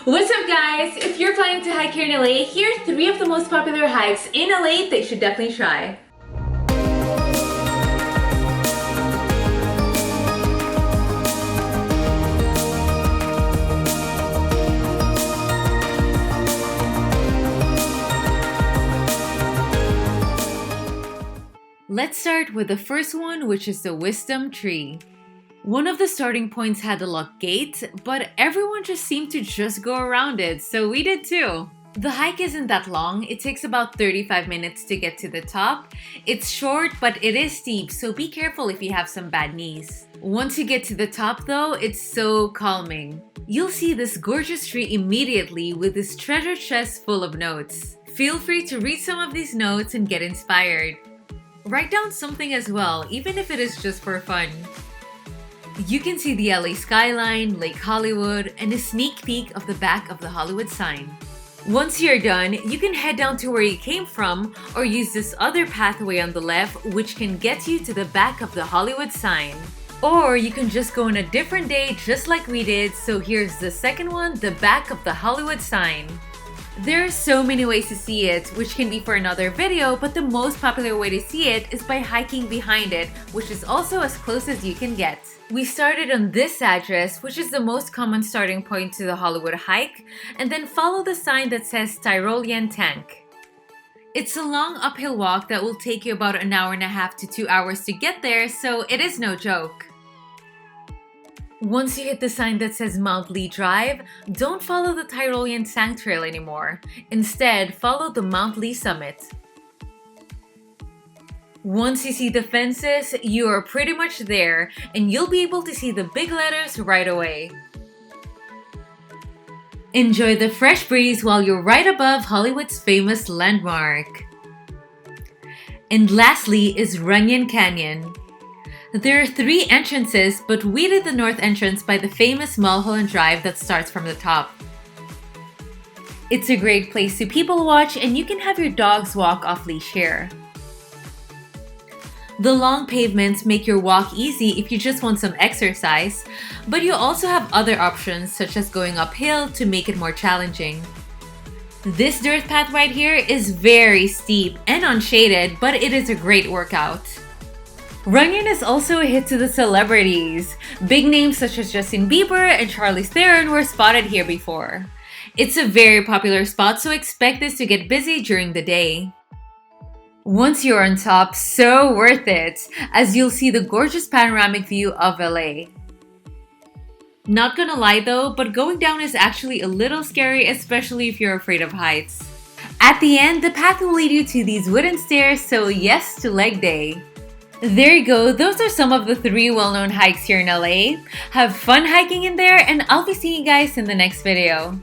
What's up guys? If you're planning to hike here in LA, here are 3 of the most popular hikes in LA that you should definitely try. Let's start with the first one, which is the Wisdom Tree. One of the starting points had a locked gate, but everyone just seemed to just go around it, so we did too. The hike isn't that long, it takes about 35 minutes to get to the top. It's short, but it is steep, so be careful if you have some bad knees. Once you get to the top though, it's so calming. You'll see this gorgeous tree immediately with this treasure chest full of notes. Feel free to read some of these notes and get inspired. Write down something as well, even if it is just for fun. You can see the LA skyline, Lake Hollywood, and a sneak peek of the back of the Hollywood sign. Once you're done, you can head down to where you came from or use this other pathway on the left, which can get you to the back of the Hollywood sign. Or you can just go on a different day just like we did, so here's the second one, the back of the Hollywood sign. There are so many ways to see it, which can be for another video, but the most popular way to see it is by hiking behind it, which is also as close as you can get. We started on this address, which is the most common starting point to the Hollywood hike, and then follow the sign that says Tyrolean Tank. It's a long uphill walk that will take you about an hour and a half to 2 hours to get there, so it is no joke. Once you hit the sign that says Mount Lee Drive, don't follow the Tyrolean Tank Trail anymore. Instead, follow the Mount Lee summit. Once you see the fences, you are pretty much there, and you'll be able to see the big letters right away. Enjoy the fresh breeze while you're right above Hollywood's famous landmark. And lastly is Runyon Canyon. There are 3 entrances, but we did the north entrance by the famous Mulholland Drive that starts from the top. It's a great place to people watch, and you can have your dogs walk off leash here. The long pavements make your walk easy if you just want some exercise, but you also have other options such as going uphill to make it more challenging. This dirt path right here is very steep and unshaded, but it is a great workout. Runyon is also a hit to the celebrities. Big names such as Justin Bieber and Charlize Theron were spotted here before. It's a very popular spot, so expect this to get busy during the day. Once you're on top, so worth it, as you'll see the gorgeous panoramic view of LA. Not gonna lie though, but going down is actually a little scary, especially if you're afraid of heights. At the end, the path will lead you to these wooden stairs, so yes to leg day. There you go, those are some of the 3 well-known hikes here in LA. Have fun hiking in there, and I'll be seeing you guys in the next video.